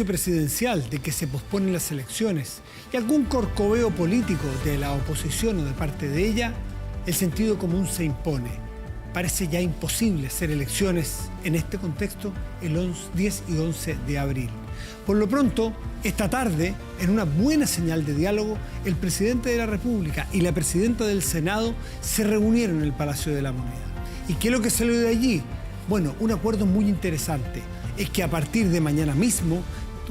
presidencial de que se posponen las elecciones y algún corcoveo político de la oposición o de parte de ella, el sentido común se impone. Parece ya imposible hacer elecciones en este contexto el 10 y 11 de abril. Por lo pronto, esta tarde, en una buena señal de diálogo, el presidente de la República y la presidenta del Senado se reunieron en el Palacio de la Moneda. ¿Y qué es lo que salió de allí? Bueno, un acuerdo muy interesante. Es que a partir de mañana mismo,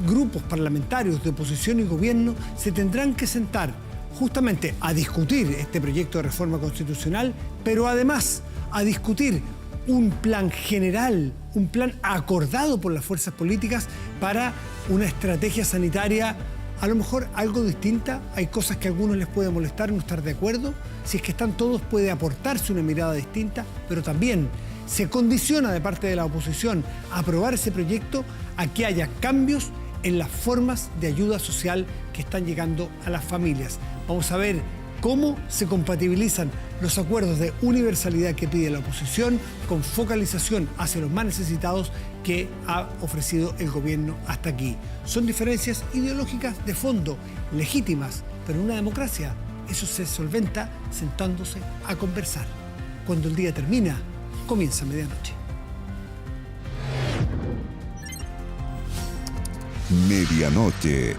grupos parlamentarios de oposición y gobierno se tendrán que sentar justamente a discutir este proyecto de reforma constitucional, pero además a discutir un plan general, un plan acordado por las fuerzas políticas para una estrategia sanitaria a lo mejor algo distinta. Hay cosas que a algunos les puede molestar, no estar de acuerdo. Si es que están todos, puede aportarse una mirada distinta, pero también se condiciona de parte de la oposición a aprobar ese proyecto a que haya cambios en las formas de ayuda social que están llegando a las familias. Vamos a ver cómo se compatibilizan los acuerdos de universalidad que pide la oposición con focalización hacia los más necesitados que ha ofrecido el gobierno hasta aquí. Son diferencias ideológicas de fondo, legítimas, pero en una democracia eso se solventa sentándose a conversar. Cuando el día termina, comienza medianoche. Medianoche.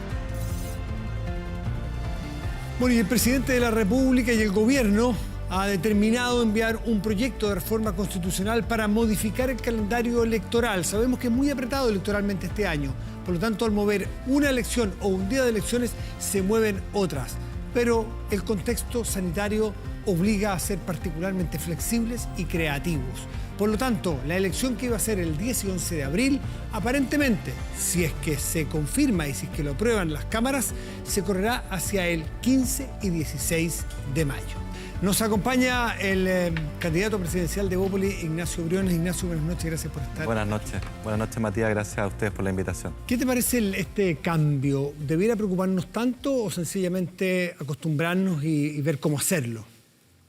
Bueno, y el presidente de la República y el gobierno ha determinado enviar un proyecto de reforma constitucional para modificar el calendario electoral. Sabemos que es muy apretado electoralmente este año. Por lo tanto, al mover una elección o un día de elecciones, se mueven otras. Pero el contexto sanitario obliga a ser particularmente flexibles y creativos. Por lo tanto, la elección que iba a ser el 10 y 11 de abril, aparentemente, si es que se confirma y si es que lo aprueban las cámaras, se correrá hacia el 15 y 16 de mayo. Nos acompaña el candidato presidencial de Evópolis, Ignacio Briones. Ignacio, buenas noches, gracias por estar. Buenas noches, Matías, gracias a ustedes por la invitación. ¿Qué te parece este cambio? ¿Debiera preocuparnos tanto o sencillamente acostumbrarnos y ver cómo hacerlo?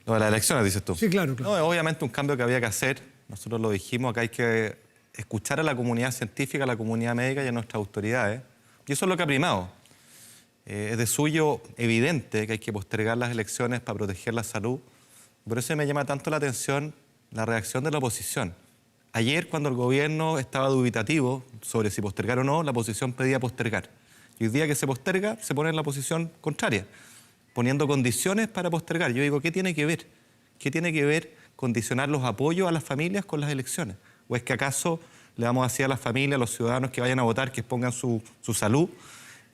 Lo de las elecciones, dices tú. Sí, claro. No, obviamente un cambio que había que hacer. Nosotros lo dijimos, acá hay que escuchar a la comunidad científica, a la comunidad médica y a nuestras autoridades. Y eso es lo que ha primado. Es de suyo evidente que hay que postergar las elecciones para proteger la salud. Por eso me llama tanto la atención la reacción de la oposición. Ayer, cuando el gobierno estaba dubitativo sobre si postergar o no, la oposición pedía postergar. Y hoy día que se posterga, se pone en la posición contraria, poniendo condiciones para postergar. Yo digo, ¿qué tiene que ver? ¿Qué tiene que ver condicionar los apoyos a las familias con las elecciones? ¿O es que acaso le vamos a decir a las familias, a los ciudadanos que vayan a votar, que expongan su salud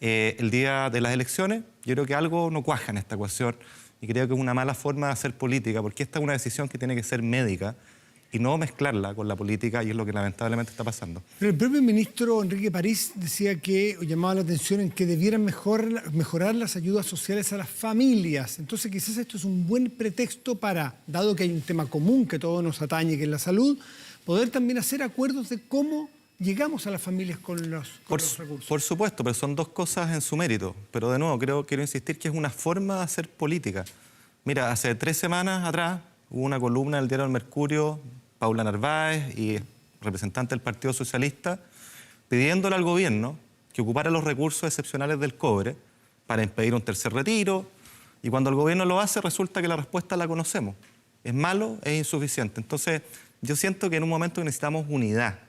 el día de las elecciones? Yo creo que algo no cuaja en esta ecuación y creo que es una mala forma de hacer política, porque esta es una decisión que tiene que ser médica y no mezclarla con la política, y es lo que lamentablemente está pasando. Pero el propio ministro Enrique París decía que, o llamaba la atención en que debieran mejorar las ayudas sociales a las familias. Entonces quizás esto es un buen pretexto para, dado que hay un tema común que todos nos atañe, que es la salud, poder también hacer acuerdos de cómo llegamos a las familias con los recursos. Por supuesto, pero son dos cosas en su mérito. Pero de nuevo, quiero insistir que es una forma de hacer política. Mira, hace 3 semanas atrás hubo una columna del diario El Mercurio, Paula Narváez y representante del Partido Socialista, pidiéndole al gobierno que ocupara los recursos excepcionales del cobre para impedir un tercer retiro. Y cuando el gobierno lo hace, resulta que la respuesta la conocemos. Es malo, es insuficiente. Entonces, yo siento que en un momento que necesitamos unidad,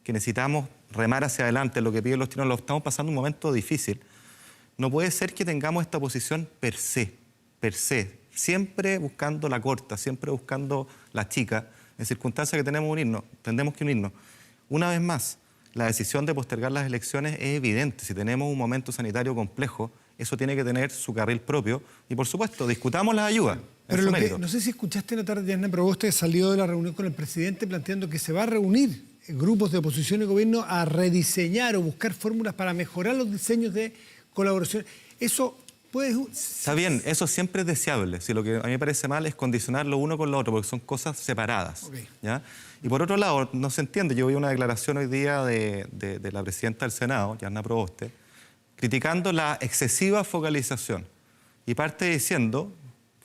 que necesitamos remar hacia adelante, lo que piden los chilenos, lo estamos pasando un momento difícil. No puede ser que tengamos esta posición per se, siempre buscando la corta, siempre buscando la chica. En circunstancias que tendremos que unirnos. Una vez más, la decisión de postergar las elecciones es evidente. Si tenemos un momento sanitario complejo, eso tiene que tener su carril propio. Y por supuesto, discutamos las ayudas. Pero no sé si escuchaste en la tarde, Diana Proboste salió de la reunión con el presidente planteando que se va a reunir grupos de oposición y gobierno a rediseñar o buscar fórmulas para mejorar los diseños de colaboración. Eso está bien, eso siempre es deseable. Si lo que a mí me parece mal es condicionar lo uno con lo otro, porque son cosas separadas. Okay. ¿Ya? Y por otro lado, no se entiende. Yo vi una declaración hoy día de la presidenta del Senado, Diana Proboste, criticando la excesiva focalización. Y parte diciendo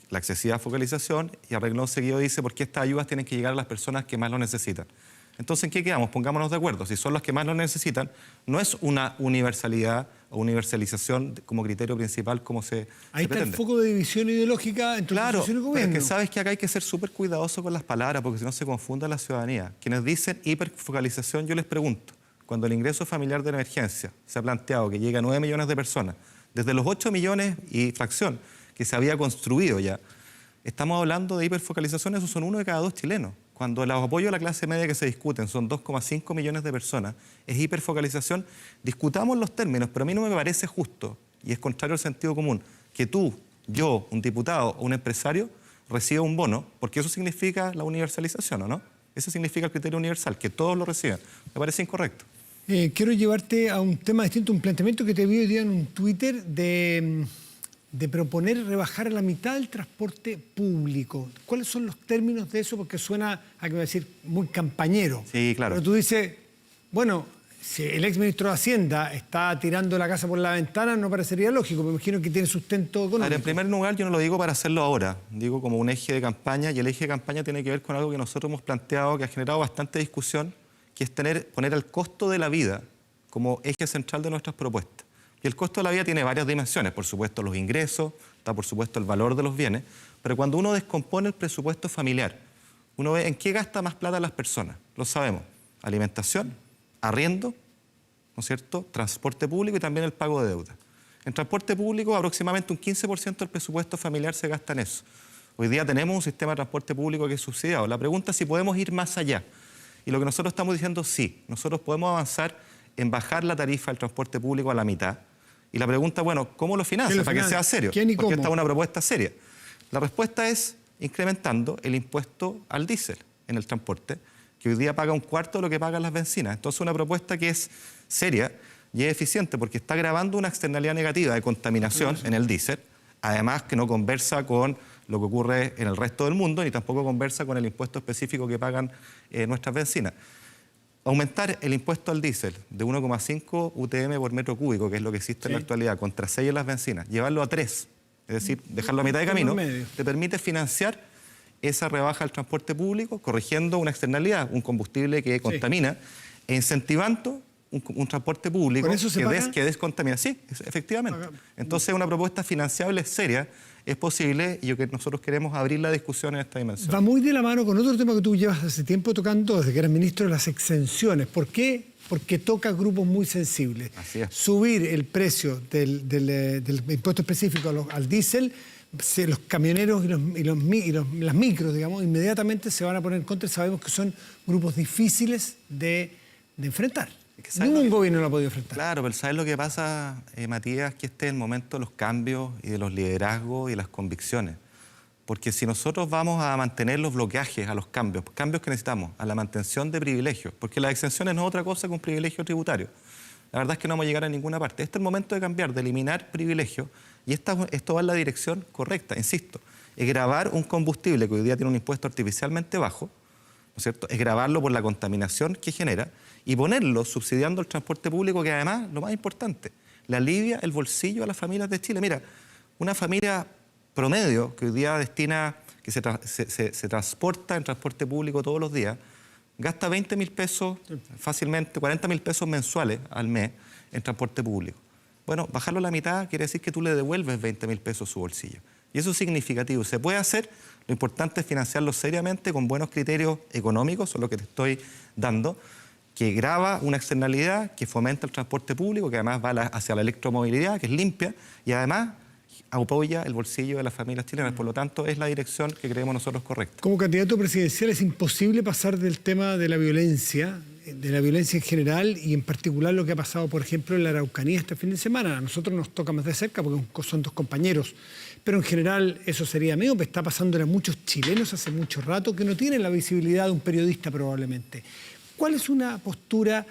la excesiva focalización, y a renglón seguido dice por qué estas ayudas tienen que llegar a las personas que más lo necesitan. Entonces, ¿en qué quedamos? Pongámonos de acuerdo. Si son los que más lo necesitan, no es una universalidad o universalización como criterio principal como se Ahí está pretende. el foco de división ideológica entre oposición y Pero gobierno. es que sabes que acá hay que ser súper cuidadoso con las palabras porque si no se confunda la ciudadanía. Quienes dicen hiperfocalización, yo les pregunto, cuando el ingreso familiar de emergencia se ha planteado que llega a 9 millones de personas, desde los 8 millones y fracción que se había construido ya, estamos hablando de hiperfocalización, esos son 1 de cada 2 chilenos. Cuando los apoyos a la clase media que se discuten son 2,5 millones de personas, es hiperfocalización. Discutamos los términos, pero a mí no me parece justo, y es contrario al sentido común, que tú, yo, un diputado o un empresario reciba un bono, porque eso significa la universalización, ¿o no? Eso significa el criterio universal, que todos lo reciban. Me parece incorrecto. Quiero llevarte a un tema distinto, un planteamiento que te vi hoy día en un Twitter de proponer rebajar a la mitad el transporte público. ¿Cuáles son los términos de eso? Porque suena, a que me decir, muy campañero. Sí, claro. Pero tú dices, bueno, si el exministro de Hacienda está tirando la casa por la ventana, no parecería lógico, me imagino que tiene sustento económico. A ver, en primer lugar, yo no lo digo para hacerlo ahora, digo como un eje de campaña, y el eje de campaña tiene que ver con algo que nosotros hemos planteado, que ha generado bastante discusión, que es poner el costo de la vida como eje central de nuestras propuestas. Y el costo de la vida tiene varias dimensiones, por supuesto los ingresos, está por supuesto el valor de los bienes, pero cuando uno descompone el presupuesto familiar, uno ve en qué gasta más plata las personas, lo sabemos, alimentación, arriendo, ¿no es cierto?, transporte público y también el pago de deuda. En transporte público aproximadamente un 15% del presupuesto familiar se gasta en eso. Hoy día tenemos un sistema de transporte público que es subsidiado. La pregunta es si podemos ir más allá. Y lo que nosotros estamos diciendo, sí, nosotros podemos avanzar en bajar la tarifa del transporte público a la mitad. Y la pregunta, bueno, ¿cómo lo financia? Para que sea serio. ¿Quién y porque cómo? esta es una propuesta seria. La respuesta es incrementando el impuesto al diésel en el transporte, que hoy día paga un cuarto de lo que pagan las bencinas. Entonces, una propuesta que es seria y es eficiente porque está agravando una externalidad negativa de contaminación en el diésel, además que no conversa con lo que ocurre en el resto del mundo, ni tampoco conversa con el impuesto específico que pagan nuestras bencinas. Aumentar el impuesto al diésel de 1,5 UTM por metro cúbico, que es lo que existe en la actualidad, contra 6 en las bencinas, llevarlo a 3, es decir, dejarlo a mitad de camino, te permite financiar esa rebaja del transporte público, corrigiendo una externalidad, un combustible que contamina, e incentivando un transporte público que descontamina. Sí, efectivamente. Entonces, una propuesta financiable seria es posible y que nosotros queremos abrir la discusión en esta dimensión. Va muy de la mano con otro tema que tú llevas hace tiempo tocando desde que eras ministro, las exenciones. ¿Por qué? Porque toca grupos muy sensibles. Así es. Subir el precio del impuesto específico al diésel, los camioneros y las micros, digamos, inmediatamente se van a poner en contra. Sabemos que son grupos difíciles de enfrentar. Ningún gobierno lo ha podido enfrentar. Claro, pero ¿sabes lo que pasa, Matías? Que este es el momento de los cambios y de los liderazgos y las convicciones. Porque si nosotros vamos a mantener los bloqueajes a los cambios que necesitamos, a la mantención de privilegios, porque las exenciones no es otra cosa que un privilegio tributario. La verdad es que no vamos a llegar a ninguna parte. Este es el momento de cambiar, de eliminar privilegios, y esto va en la dirección correcta, insisto. Es gravar un combustible que hoy día tiene un impuesto artificialmente bajo, ¿no es cierto? Es gravarlo por la contaminación que genera y ponerlo subsidiando el transporte público, que además, lo más importante, le alivia el bolsillo a las familias de Chile. Mira, una familia promedio que hoy día que se transporta en transporte público todos los días, gasta 20.000 pesos fácilmente, 40.000 pesos mensuales al mes en transporte público. Bueno, bajarlo a la mitad quiere decir que tú le devuelves 20.000 pesos a su bolsillo. Y eso es significativo. Se puede hacer, lo importante es financiarlo seriamente con buenos criterios económicos, son lo que te estoy dando, que grava una externalidad, que fomenta el transporte público, que además va hacia la electromovilidad, que es limpia, y además apoya el bolsillo de las familias chilenas. Por lo tanto, es la dirección que creemos nosotros correcta. Como candidato presidencial es imposible pasar del tema de la violencia en general y en particular lo que ha pasado, por ejemplo, en la Araucanía este fin de semana. A nosotros nos toca más de cerca porque son dos compañeros, pero en general eso sería miope. Está pasándole a muchos chilenos hace mucho rato que no tienen la visibilidad de un periodista probablemente. ¿Cuál es una postura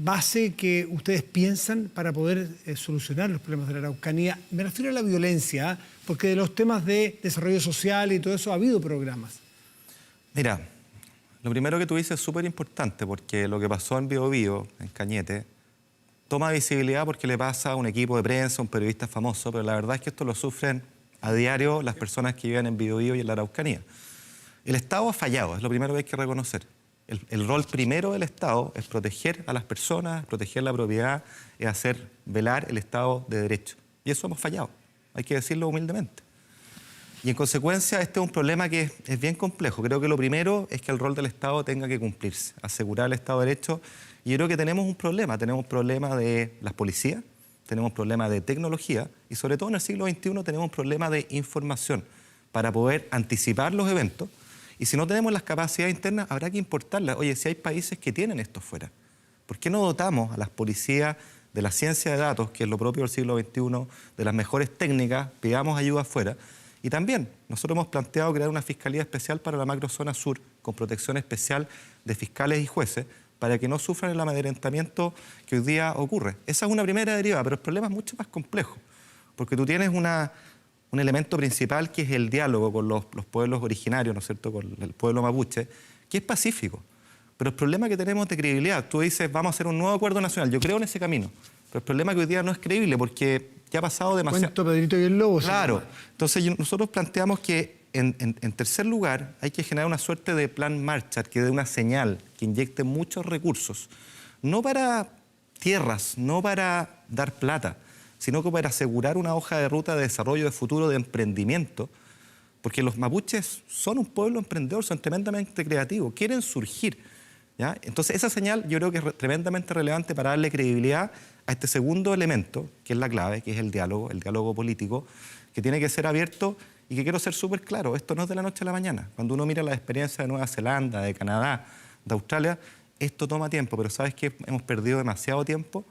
base que ustedes piensan para poder solucionar los problemas de la Araucanía? Me refiero a la violencia, porque de los temas de desarrollo social y todo eso ha habido programas. Mira, lo primero que tú dices es súper importante, porque lo que pasó en Biobío, en Cañete, toma visibilidad porque le pasa a un equipo de prensa, un periodista famoso, pero la verdad es que esto lo sufren a diario las personas que viven en Biobío y en la Araucanía. El Estado ha fallado, es lo primero que hay que reconocer. El rol primero del Estado es proteger a las personas, proteger la propiedad, es hacer velar el Estado de Derecho. Y eso hemos fallado, hay que decirlo humildemente. Y en consecuencia este es un problema que es bien complejo. Creo que lo primero es que el rol del Estado tenga que cumplirse, asegurar el Estado de Derecho. Y yo creo que tenemos un problema de las policías, tenemos un problema de tecnología y sobre todo en el siglo XXI tenemos un problema de información para poder anticipar los eventos. Y si no tenemos las capacidades internas, habrá que importarlas. Oye, si hay países que tienen esto fuera, ¿por qué no dotamos a las policías de la ciencia de datos, que es lo propio del siglo XXI, de las mejores técnicas, pidamos ayuda afuera? Y también nosotros hemos planteado crear una fiscalía especial para la macrozona sur, con protección especial de fiscales y jueces, para que no sufran el amedrentamiento que hoy día ocurre. Esa es una primera deriva, pero el problema es mucho más complejo, porque tú tienes un elemento principal que es el diálogo con los pueblos originarios, ¿no es cierto?, con el pueblo mapuche, que es pacífico. Pero el problema que tenemos de credibilidad, tú dices, vamos a hacer un nuevo acuerdo nacional, yo creo en ese camino, pero el problema es que hoy día no es creíble porque ya ha pasado demasiado. Cuento Pedrito y el Lobo. Claro, entonces nosotros planteamos que en tercer lugar hay que generar una suerte de plan Marshall que dé una señal, que inyecte muchos recursos, no para tierras, no para dar plata, sino que para asegurar una hoja de ruta de desarrollo de futuro, de emprendimiento, porque los mapuches son un pueblo emprendedor, son tremendamente creativos, quieren surgir, ¿ya? Entonces esa señal yo creo que es tremendamente relevante para darle credibilidad a este segundo elemento, que es la clave, que es el diálogo político, que tiene que ser abierto y que quiero ser súper claro, esto no es de la noche a la mañana. Cuando uno mira la experiencia de Nueva Zelanda, de Canadá, de Australia, esto toma tiempo, pero ¿sabes qué? Hemos perdido demasiado tiempo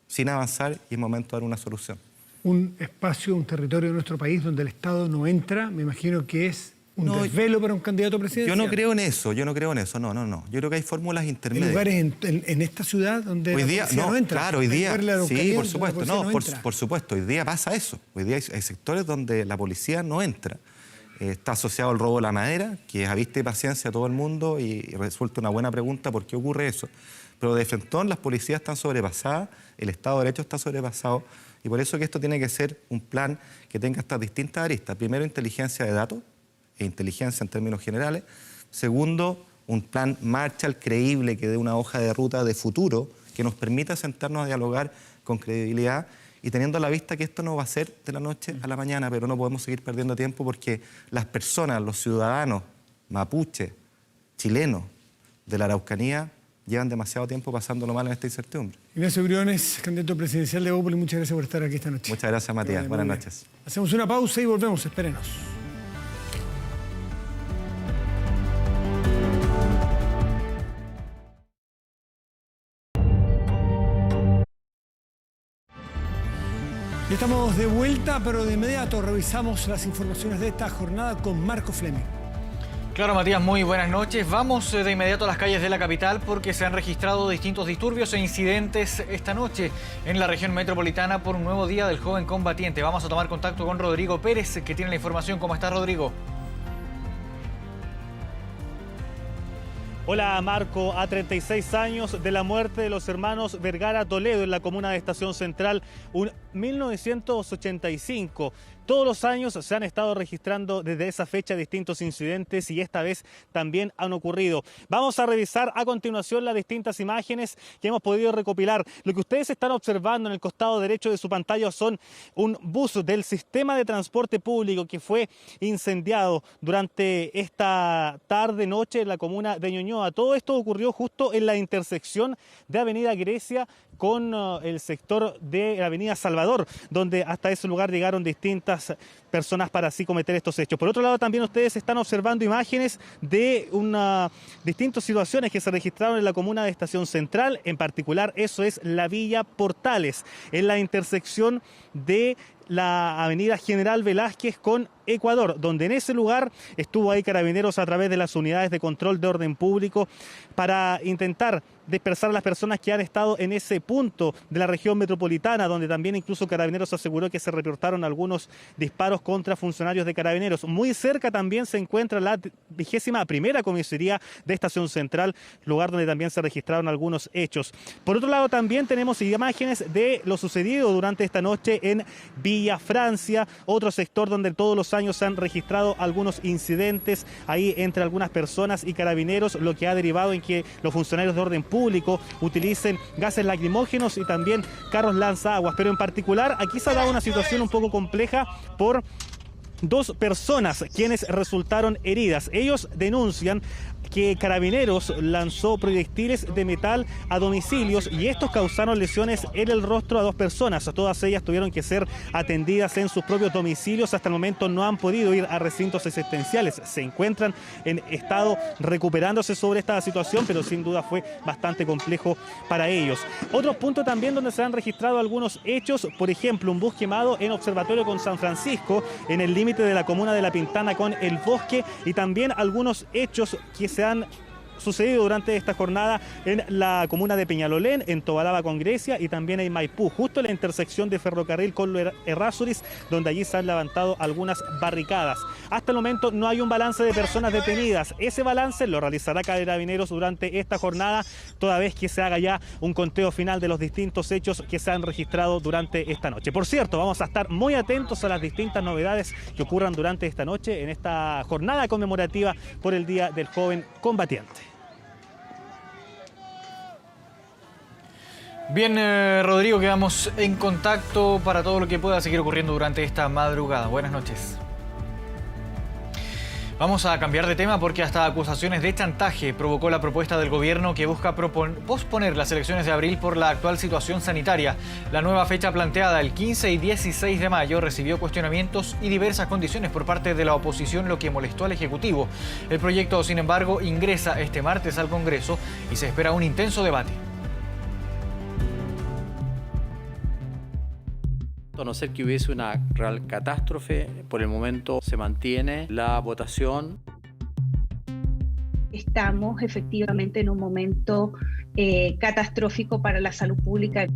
sin avanzar y es momento de dar una solución. Un espacio, un territorio de nuestro país donde el Estado no entra, me imagino que es un desvelo para un candidato presidencial. Yo no creo en eso, no. Yo creo que hay fórmulas intermedias. Hay lugares en esta ciudad donde hoy la día, policía no entra. Claro, hoy día, sí, por supuesto, por supuesto, hoy día pasa eso. Hoy día hay sectores donde la policía no entra. Está asociado al robo de la madera, que es a vista y paciencia a todo el mundo y resulta una buena pregunta por qué ocurre eso. Pero de frentón las policías están sobrepasadas, el Estado de Derecho está sobrepasado y por eso que esto tiene que ser un plan que tenga estas distintas aristas. Primero, inteligencia de datos e inteligencia en términos generales. Segundo, un plan Marshall creíble que dé una hoja de ruta de futuro que nos permita sentarnos a dialogar con credibilidad y teniendo a la vista que esto no va a ser de la noche a la mañana, pero no podemos seguir perdiendo tiempo porque las personas, los ciudadanos mapuche, chilenos de la Araucanía llevan demasiado tiempo pasándolo mal en esta incertidumbre. Ignacio Briones, candidato presidencial de Evópolis, muchas gracias por estar aquí esta noche. Muchas gracias, Matías. Buenas noches. Hacemos una pausa y volvemos, espérenos. Estamos de vuelta, pero de inmediato revisamos las informaciones de esta jornada con Marco Fleming. Claro, Matías, muy buenas noches. Vamos de inmediato a las calles de la capital porque se han registrado distintos disturbios e incidentes esta noche en la región metropolitana por un nuevo día del joven combatiente. Vamos a tomar contacto con Rodrigo Pérez, que tiene la información. ¿Cómo está, Rodrigo? Hola, Marco. A 36 años de la muerte de los hermanos Vergara Toledo en la comuna de Estación Central, 1985. Todos los años se han estado registrando desde esa fecha distintos incidentes y esta vez también han ocurrido. Vamos a revisar a continuación las distintas imágenes que hemos podido recopilar. Lo que ustedes están observando en el costado derecho de su pantalla son un bus del sistema de transporte público que fue incendiado durante esta tarde-noche en la comuna de Ñuñoa. Todo esto ocurrió justo en la intersección de Avenida Grecia con el sector de la Avenida Salvador, donde hasta ese lugar llegaron distintas personas para así cometer estos hechos. Por otro lado, también ustedes están observando imágenes de distintas situaciones que se registraron en la comuna de Estación Central. En particular, eso es la Villa Portales, en la intersección de la avenida General Velázquez con Ecuador, donde en ese lugar estuvo ahí Carabineros a través de las unidades de control de orden público para intentar dispersar a las personas que han estado en ese punto de la región metropolitana, donde también incluso Carabineros aseguró que se reportaron algunos disparos contra funcionarios de Carabineros. Muy cerca también se encuentra la 21ª comisaría de Estación Central, lugar donde también se registraron algunos hechos. Por otro lado, también tenemos imágenes de lo sucedido durante esta noche en Villa Francia, otro sector donde todos los años se han registrado algunos incidentes ahí entre algunas personas y Carabineros, lo que ha derivado en que los funcionarios de orden público utilicen gases lacrimógenos y también carros lanzaguas. Pero en particular aquí se ha dado una situación un poco compleja por 2 personas quienes resultaron heridas. Ellos denuncian que Carabineros lanzó proyectiles de metal a domicilios y estos causaron lesiones en el rostro a 2 personas. Todas ellas tuvieron que ser atendidas en sus propios domicilios. Hasta el momento no han podido ir a recintos asistenciales. Se encuentran en estado recuperándose sobre esta situación, pero sin duda fue bastante complejo para ellos. Otro punto también donde se han registrado algunos hechos, por ejemplo, un bus quemado en Observatorio con San Francisco, en el límite de la comuna de La Pintana con El Bosque, y también algunos hechos que se han sucedido durante esta jornada en la comuna de Peñalolén, en Tobalaba con Grecia y también en Maipú, justo en la intersección de ferrocarril con Errázuriz, donde allí se han levantado algunas barricadas. Hasta el momento no hay un balance de personas detenidas. Ese balance lo realizará Carabineros durante esta jornada, toda vez que se haga ya un conteo final de los distintos hechos que se han registrado durante esta noche. Por cierto, vamos a estar muy atentos a las distintas novedades que ocurran durante esta noche en esta jornada conmemorativa por el Día del Joven Combatiente. Bien, Rodrigo, quedamos en contacto para todo lo que pueda seguir ocurriendo durante esta madrugada. Buenas noches. Vamos a cambiar de tema porque hasta acusaciones de chantaje provocó la propuesta del gobierno que busca posponer las elecciones de abril por la actual situación sanitaria. La nueva fecha planteada, el 15 y 16 de mayo, recibió cuestionamientos y diversas condiciones por parte de la oposición, lo que molestó al Ejecutivo. El proyecto, sin embargo, ingresa este martes al Congreso y se espera un intenso debate. A no ser que hubiese una real catástrofe, por el momento se mantiene la votación. Estamos efectivamente en un momento catastrófico para la salud pública.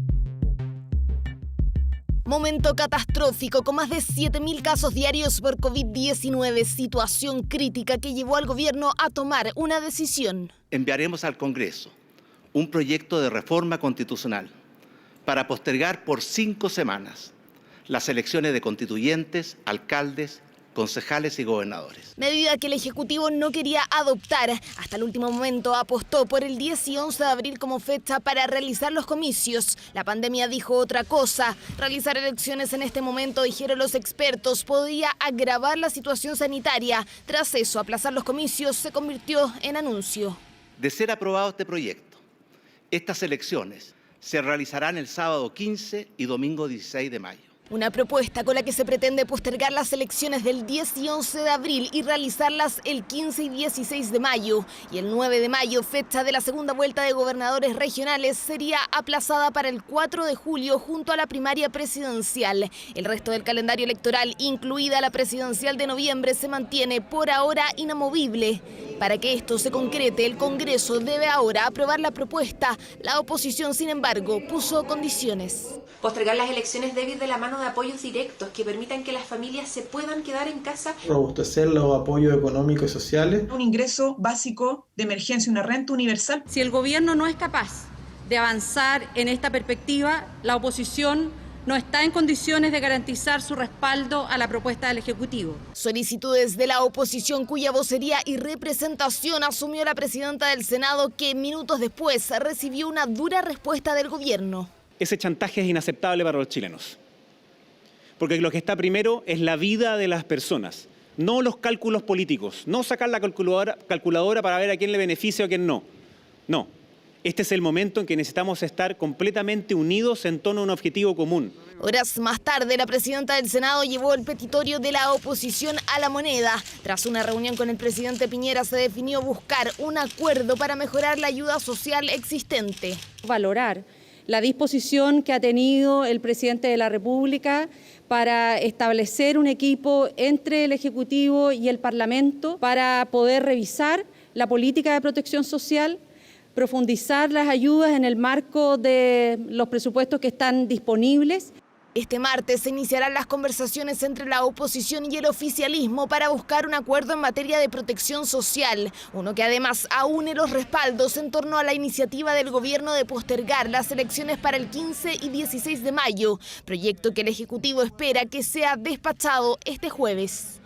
Momento catastrófico con más de 7.000 casos diarios por COVID-19, situación crítica que llevó al gobierno a tomar una decisión. Enviaremos al Congreso un proyecto de reforma constitucional para postergar por 5 semanas las elecciones de constituyentes, alcaldes, concejales y gobernadores. Medida que el Ejecutivo no quería adoptar. Hasta el último momento apostó por el 10 y 11 de abril como fecha para realizar los comicios. La pandemia dijo otra cosa. Realizar elecciones en este momento, dijeron los expertos, podía agravar la situación sanitaria. Tras eso, aplazar los comicios se convirtió en anuncio. De ser aprobado este proyecto, estas elecciones se realizarán el sábado 15 y domingo 16 de mayo. Una propuesta con la que se pretende postergar las elecciones del 10 y 11 de abril y realizarlas el 15 y 16 de mayo. Y el 9 de mayo, fecha de la segunda vuelta de gobernadores regionales, sería aplazada para el 4 de julio junto a la primaria presidencial. El resto del calendario electoral, incluida la presidencial de noviembre, se mantiene por ahora inamovible. Para que esto se concrete, el Congreso debe ahora aprobar la propuesta. La oposición, sin embargo, puso condiciones. Postergar las elecciones debe ir de la mano de apoyos directos que permitan que las familias se puedan quedar en casa. Robustecer los apoyos económicos y sociales. Un ingreso básico de emergencia, una renta universal. Si el gobierno no es capaz de avanzar en esta perspectiva, la oposición no está en condiciones de garantizar su respaldo a la propuesta del Ejecutivo. Solicitudes de la oposición cuya vocería y representación asumió la presidenta del Senado, que minutos después recibió una dura respuesta del gobierno. Ese chantaje es inaceptable para los chilenos, porque lo que está primero es la vida de las personas, no los cálculos políticos, no sacar la calculadora para ver a quién le beneficia o a quién no. No, este es el momento en que necesitamos estar completamente unidos en torno a un objetivo común. Horas más tarde, la presidenta del Senado llevó el petitorio de la oposición a la moneda. Tras una reunión con el presidente Piñera, se definió buscar un acuerdo para mejorar la ayuda social existente. Valorar la disposición que ha tenido el presidente de la República para establecer un equipo entre el Ejecutivo y el Parlamento para poder revisar la política de protección social, profundizar las ayudas en el marco de los presupuestos que están disponibles. Este martes se iniciarán las conversaciones entre la oposición y el oficialismo para buscar un acuerdo en materia de protección social, uno que además aúne los respaldos en torno a la iniciativa del gobierno de postergar las elecciones para el 15 y 16 de mayo, proyecto que el Ejecutivo espera que sea despachado este jueves.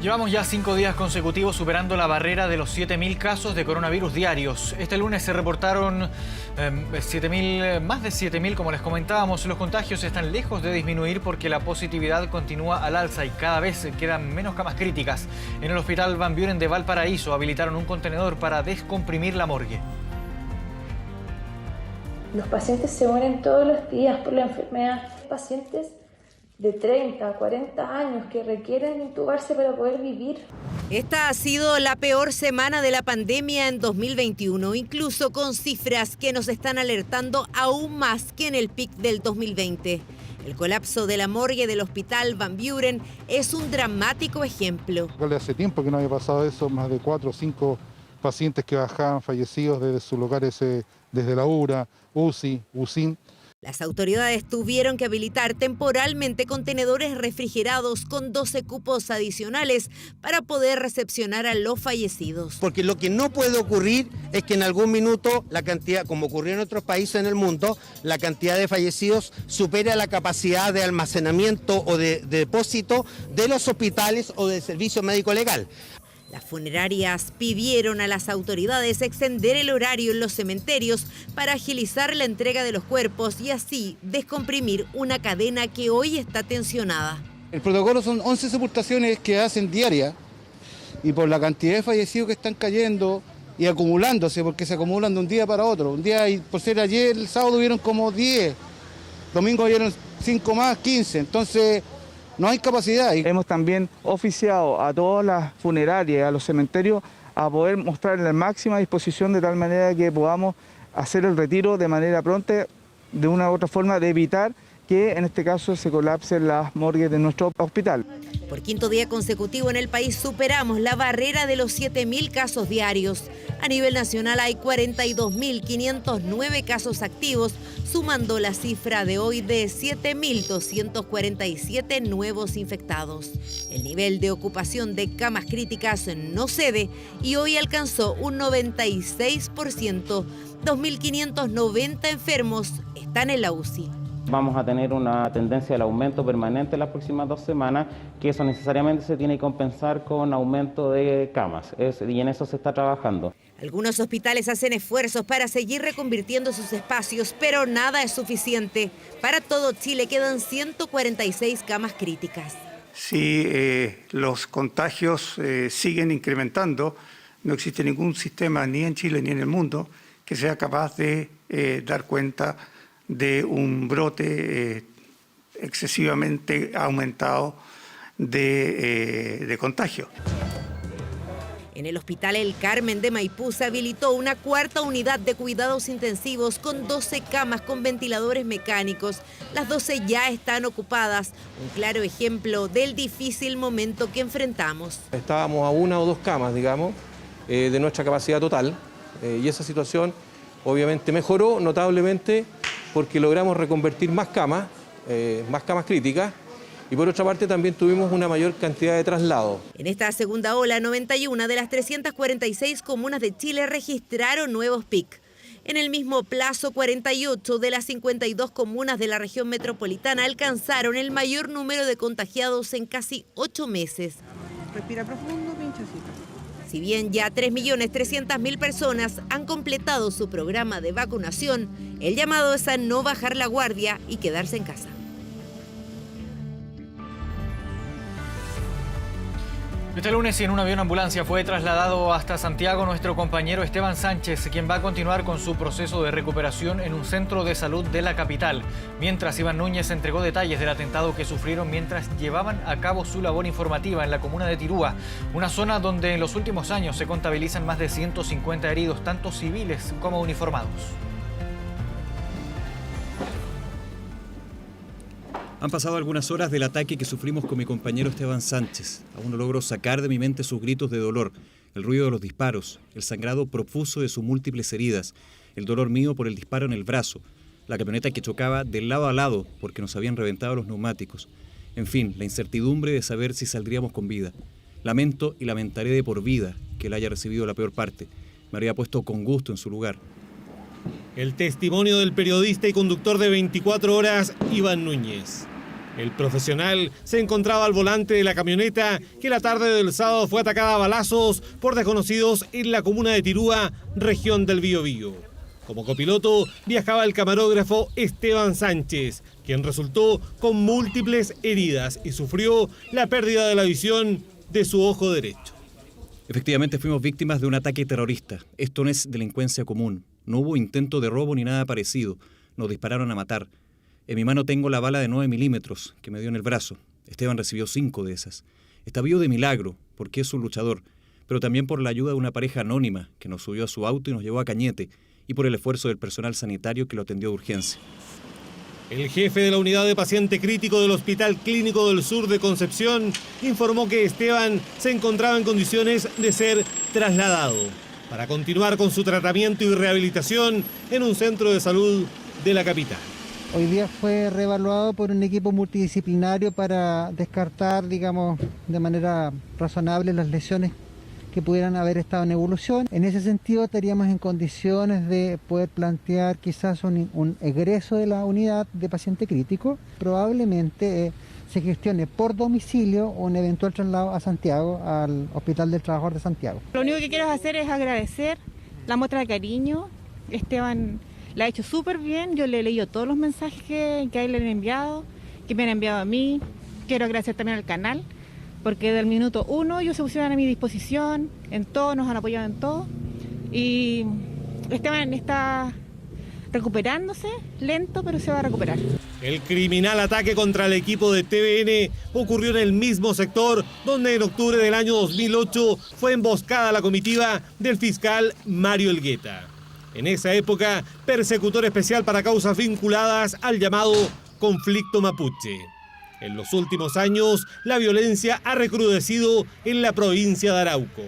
Llevamos ya 5 días consecutivos superando la barrera de los 7.000 casos de coronavirus diarios. Este lunes se reportaron más de 7.000, como les comentábamos. Los contagios están lejos de disminuir porque la positividad continúa al alza y cada vez quedan menos camas críticas. En el Hospital Van Buren de Valparaíso habilitaron un contenedor para descomprimir la morgue. Los pacientes se mueren todos los días por la enfermedad. Pacientes de 30 a 40 años que requieren intubarse para poder vivir. Esta ha sido la peor semana de la pandemia en 2021, incluso con cifras que nos están alertando aún más que en el pic del 2020. El colapso de la morgue del Hospital Van Buren es un dramático ejemplo. Hace tiempo que no había pasado eso, más de 4 o 5 pacientes que bajaban fallecidos desde sus lugares, desde la URA, UCI, UCIN. Las autoridades tuvieron que habilitar temporalmente contenedores refrigerados con 12 cupos adicionales para poder recepcionar a los fallecidos. Porque lo que no puede ocurrir es que en algún minuto la cantidad, como ocurrió en otros países en el mundo, la cantidad de fallecidos supere a la capacidad de almacenamiento o de depósito de los hospitales o del servicio médico legal. Las funerarias pidieron a las autoridades extender el horario en los cementerios para agilizar la entrega de los cuerpos y así descomprimir una cadena que hoy está tensionada. El protocolo son 11 sepultaciones que hacen diarias y por la cantidad de fallecidos que están cayendo y acumulándose, porque se acumulan de un día para otro. Un día, y por ser ayer, el sábado hubieron como 10, domingo hubieron 5 más, 15, entonces no hay capacidad. Hemos también oficiado a todas las funerarias, a los cementerios, a poder mostrar la máxima disposición de tal manera que podamos hacer el retiro de manera pronta, de una u otra forma, de evitar que en este caso se colapsen las morgues de nuestro hospital. Por quinto día consecutivo en el país superamos la barrera de los 7.000 casos diarios. A nivel nacional hay 42.509 casos activos, sumando la cifra de hoy de 7.247 nuevos infectados. El nivel de ocupación de camas críticas no cede y hoy alcanzó un 96%. 2.590 enfermos están en la UCI. Vamos a tener una tendencia del aumento permanente en las próximas 2 semanas, que eso necesariamente se tiene que compensar con aumento de camas, y en eso se está trabajando. Algunos hospitales hacen esfuerzos para seguir reconvirtiendo sus espacios, pero nada es suficiente. Para todo Chile quedan 146 camas críticas. Si los contagios siguen incrementando, no existe ningún sistema ni en Chile ni en el mundo que sea capaz de dar cuenta de un brote excesivamente aumentado de contagio. En el Hospital El Carmen de Maipú se habilitó una 4ª unidad de cuidados intensivos con 12 camas con ventiladores mecánicos. Las 12 ya están ocupadas, un claro ejemplo del difícil momento que enfrentamos. Estábamos a 1 o 2 camas, digamos, de nuestra capacidad total, y esa situación obviamente mejoró notablemente porque logramos reconvertir más camas críticas, y por otra parte también tuvimos una mayor cantidad de traslados. En esta segunda ola, 91 de las 346 comunas de Chile registraron nuevos PIC. En el mismo plazo, 48 de las 52 comunas de la región metropolitana alcanzaron el mayor número de contagiados en casi 8 meses. Respira profundo, pinchacito. Si bien ya 3.300.000 personas han completado su programa de vacunación, el llamado es a no bajar la guardia y quedarse en casa. Este lunes, en un avión ambulancia, fue trasladado hasta Santiago nuestro compañero Esteban Sánchez, quien va a continuar con su proceso de recuperación en un centro de salud de la capital. Mientras, Iván Núñez entregó detalles del atentado que sufrieron mientras llevaban a cabo su labor informativa en la comuna de Tirúa, una zona donde en los últimos años se contabilizan más de 150 heridos, tanto civiles como uniformados. Han pasado algunas horas del ataque que sufrimos con mi compañero Esteban Sánchez. Aún no logro sacar de mi mente sus gritos de dolor. El ruido de los disparos, el sangrado profuso de sus múltiples heridas, el dolor mío por el disparo en el brazo, la camioneta que chocaba de lado a lado porque nos habían reventado los neumáticos. En fin, la incertidumbre de saber si saldríamos con vida. Lamento y lamentaré de por vida que él haya recibido la peor parte. Me habría puesto con gusto en su lugar. El testimonio del periodista y conductor de 24 horas, Iván Núñez. El profesional se encontraba al volante de la camioneta que la tarde del sábado fue atacada a balazos por desconocidos en la comuna de Tirúa, región del Biobío. Como copiloto viajaba el camarógrafo Esteban Sánchez, quien resultó con múltiples heridas y sufrió la pérdida de la visión de su ojo derecho. Efectivamente fuimos víctimas de un ataque terrorista. Esto no es delincuencia común. No hubo intento de robo ni nada parecido. Nos dispararon a matar. En mi mano tengo la bala de 9 milímetros que me dio en el brazo. Esteban recibió 5 de esas. Está vivo de milagro, porque es un luchador, pero también por la ayuda de una pareja anónima que nos subió a su auto y nos llevó a Cañete, y por el esfuerzo del personal sanitario que lo atendió de urgencia. El jefe de la unidad de paciente crítico del Hospital Clínico del Sur de Concepción informó que Esteban se encontraba en condiciones de ser trasladado para continuar con su tratamiento y rehabilitación en un centro de salud de la capital. Hoy día fue reevaluado por un equipo multidisciplinario para descartar, digamos, de manera razonable las lesiones que pudieran haber estado en evolución. En ese sentido estaríamos en condiciones de poder plantear quizás un egreso de la unidad de paciente crítico. Probablemente se gestione por domicilio un eventual traslado a Santiago, al Hospital del Trabajador de Santiago. Lo único que quiero hacer es agradecer la muestra de cariño. Esteban la ha hecho súper bien, yo le he leído todos los mensajes que a él le han enviado, que me han enviado a mí. Quiero agradecer también al canal, porque desde el minuto 1 ellos se pusieron a mi disposición, en todo, nos han apoyado en todo. Y Esteban está recuperándose, lento, pero se va a recuperar. El criminal ataque contra el equipo de TVN ocurrió en el mismo sector donde en octubre del año 2008 fue emboscada la comitiva del fiscal Mario Elgueta. En esa época, persecutor especial para causas vinculadas al llamado conflicto mapuche. En los últimos años, la violencia ha recrudecido en la provincia de Arauco.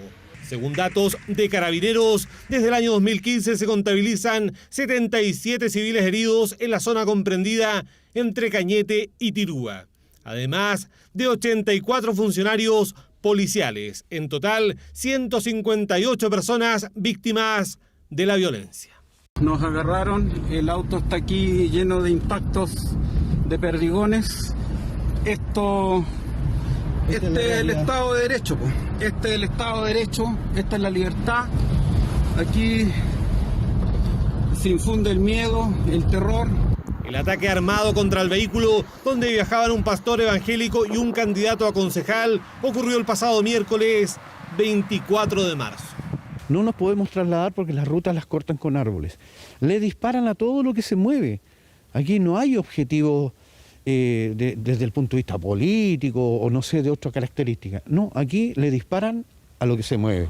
Según datos de Carabineros, desde el año 2015 se contabilizan 77 civiles heridos en la zona comprendida entre Cañete y Tirúa, además de 84 funcionarios policiales. En total, 158 personas víctimas de la violencia. Nos agarraron, el auto está aquí lleno de impactos, de perdigones. Este es el Estado de Derecho, pues. Este es el Estado de Derecho, esta es la libertad. Aquí se infunde el miedo, el terror. El ataque armado contra el vehículo donde viajaban un pastor evangélico y un candidato a concejal ocurrió el pasado miércoles 24 de marzo. No nos podemos trasladar porque las rutas las cortan con árboles. Le disparan a todo lo que se mueve. Aquí no hay objetivos desde el punto de vista político o no sé, de otra característica. No, aquí le disparan a lo que se mueve.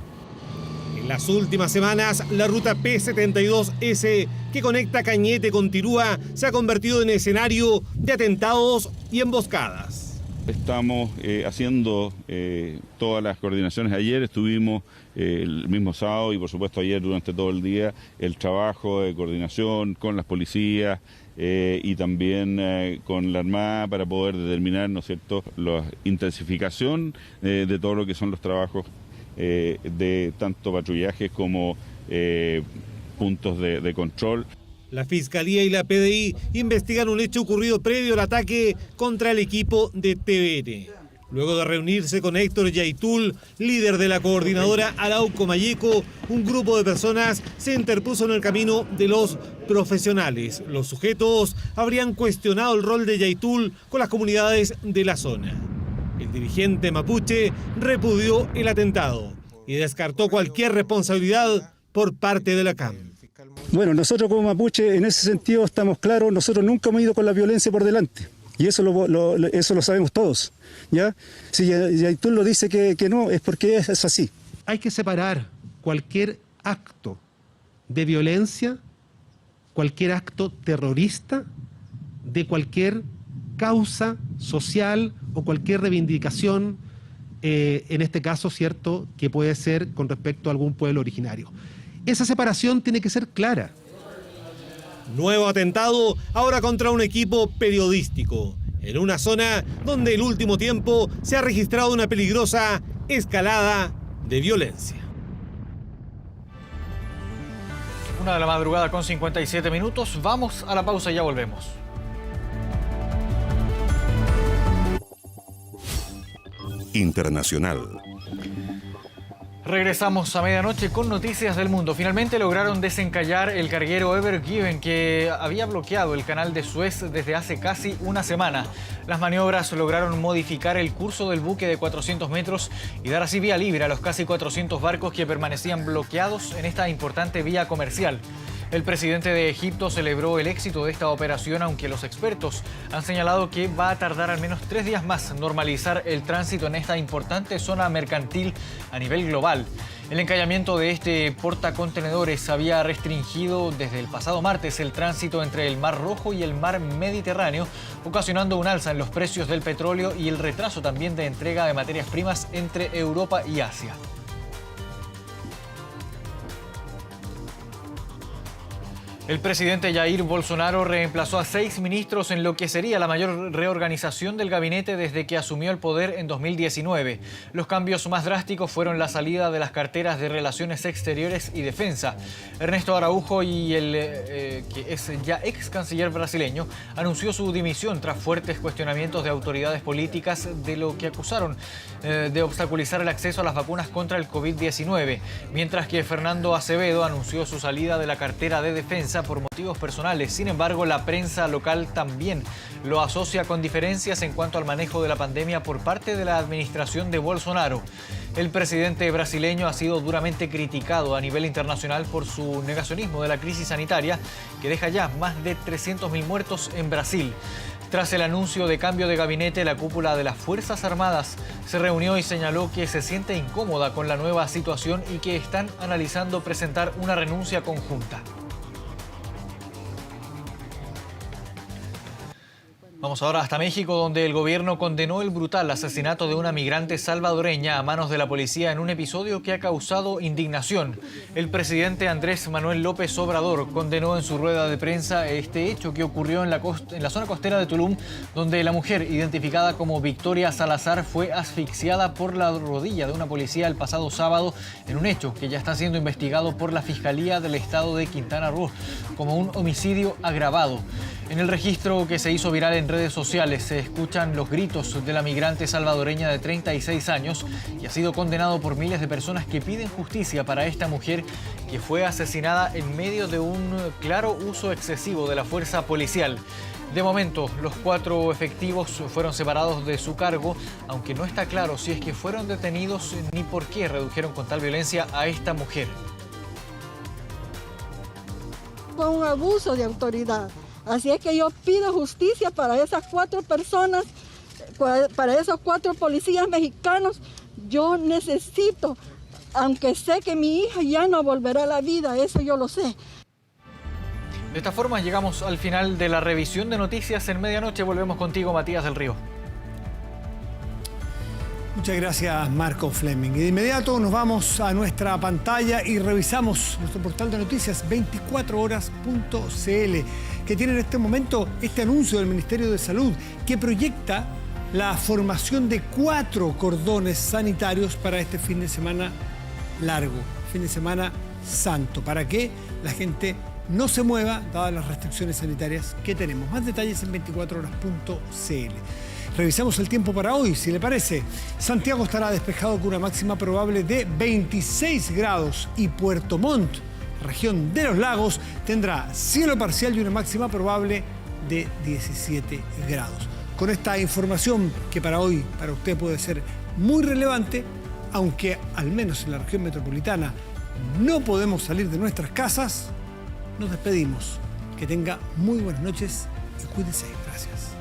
En las últimas semanas, la ruta P72S que conecta Cañete con Tirúa se ha convertido en escenario de atentados y emboscadas. Estamos haciendo todas las coordinaciones. Ayer estuvimos el mismo sábado y por supuesto ayer durante todo el día el trabajo de coordinación con las policías y también con la Armada para poder determinar, ¿no es cierto?, la intensificación de todo lo que son los trabajos de tanto patrullajes como puntos de control. La Fiscalía y la PDI investigan un hecho ocurrido previo al ataque contra el equipo de TVN. Luego de reunirse con Héctor Yaitul, líder de la coordinadora Arauco Mayeco, un grupo de personas se interpuso en el camino de los profesionales. Los sujetos habrían cuestionado el rol de Yaitul con las comunidades de la zona. El dirigente mapuche repudió el atentado y descartó cualquier responsabilidad por parte de la CAM. Bueno, nosotros como mapuche en ese sentido estamos claros, nosotros nunca hemos ido con la violencia por delante. Y eso lo sabemos todos, ¿ya? Si Yaitul lo dice que no, es porque es así. Hay que separar cualquier acto de violencia, cualquier acto terrorista, de cualquier causa social o cualquier reivindicación en este caso, cierto, que puede ser con respecto a algún pueblo originario. Esa separación tiene que ser clara. Nuevo atentado, ahora contra un equipo periodístico, en una zona donde el último tiempo se ha registrado una peligrosa escalada de violencia. 1 de la madrugada con 57 minutos. Vamos a la pausa y ya volvemos. Internacional. Regresamos a medianoche con noticias del mundo. Finalmente lograron desencallar el carguero Ever Given, que había bloqueado el canal de Suez desde hace casi una semana. Las maniobras lograron modificar el curso del buque de 400 metros y dar así vía libre a los casi 400 barcos que permanecían bloqueados en esta importante vía comercial. El presidente de Egipto celebró el éxito de esta operación, aunque los expertos han señalado que va a tardar al menos 3 días más normalizar el tránsito en esta importante zona mercantil a nivel global. El encallamiento de este portacontenedores había restringido desde el pasado martes el tránsito entre el Mar Rojo y el Mar Mediterráneo, ocasionando un alza en los precios del petróleo y el retraso también de entrega de materias primas entre Europa y Asia. El presidente Jair Bolsonaro reemplazó a 6 ministros en lo que sería la mayor reorganización del gabinete desde que asumió el poder en 2019. Los cambios más drásticos fueron la salida de las carteras de Relaciones Exteriores y Defensa. Ernesto Araújo, y el que es ya ex canciller brasileño, anunció su dimisión tras fuertes cuestionamientos de autoridades políticas de lo que acusaron de obstaculizar el acceso a las vacunas contra el COVID-19, mientras que Fernando Acevedo anunció su salida de la cartera de Defensa por motivos personales. Sin embargo, la prensa local también lo asocia con diferencias en cuanto al manejo de la pandemia por parte de la administración de Bolsonaro. El presidente brasileño ha sido duramente criticado a nivel internacional por su negacionismo de la crisis sanitaria, que deja ya más de 300.000 muertos en Brasil. Tras el anuncio de cambio de gabinete, la cúpula de las Fuerzas Armadas se reunió y señaló que se siente incómoda con la nueva situación y que están analizando presentar una renuncia conjunta. Vamos ahora hasta México, donde el gobierno condenó el brutal asesinato de una migrante salvadoreña a manos de la policía en un episodio que ha causado indignación. El presidente Andrés Manuel López Obrador condenó en su rueda de prensa este hecho que ocurrió en la zona costera de Tulum, donde la mujer, identificada como Victoria Salazar, fue asfixiada por la rodilla de una policía el pasado sábado, en un hecho que ya está siendo investigado por la Fiscalía del Estado de Quintana Roo como un homicidio agravado. En el registro que se hizo viral en redes sociales se escuchan los gritos de la migrante salvadoreña de 36 años y ha sido condenado por miles de personas que piden justicia para esta mujer que fue asesinada en medio de un claro uso excesivo de la fuerza policial. De momento, los 4 efectivos fueron separados de su cargo, aunque no está claro si es que fueron detenidos ni por qué redujeron con tal violencia a esta mujer. Fue un abuso de autoridad. Así es que yo pido justicia para esas 4 personas, para esos 4 policías mexicanos. Yo necesito, aunque sé que mi hija ya no volverá a la vida, eso yo lo sé. De esta forma llegamos al final de la revisión de noticias en medianoche. Volvemos contigo, Matías del Río. Muchas gracias, Marco Fleming. Y de inmediato nos vamos a nuestra pantalla y revisamos nuestro portal de noticias 24horas.cl, que tiene en este momento este anuncio del Ministerio de Salud que proyecta la formación de 4 cordones sanitarios para este fin de semana largo, fin de semana santo, para que la gente no se mueva dadas las restricciones sanitarias que tenemos. Más detalles en 24horas.cl. Revisamos el tiempo para hoy, si le parece. Santiago estará despejado con una máxima probable de 26 grados y Puerto Montt, región de los lagos, tendrá cielo parcial y una máxima probable de 17 grados. Con esta información que para hoy, para usted puede ser muy relevante, aunque al menos en la región metropolitana no podemos salir de nuestras casas, nos despedimos. Que tenga muy buenas noches y cuídense. Gracias.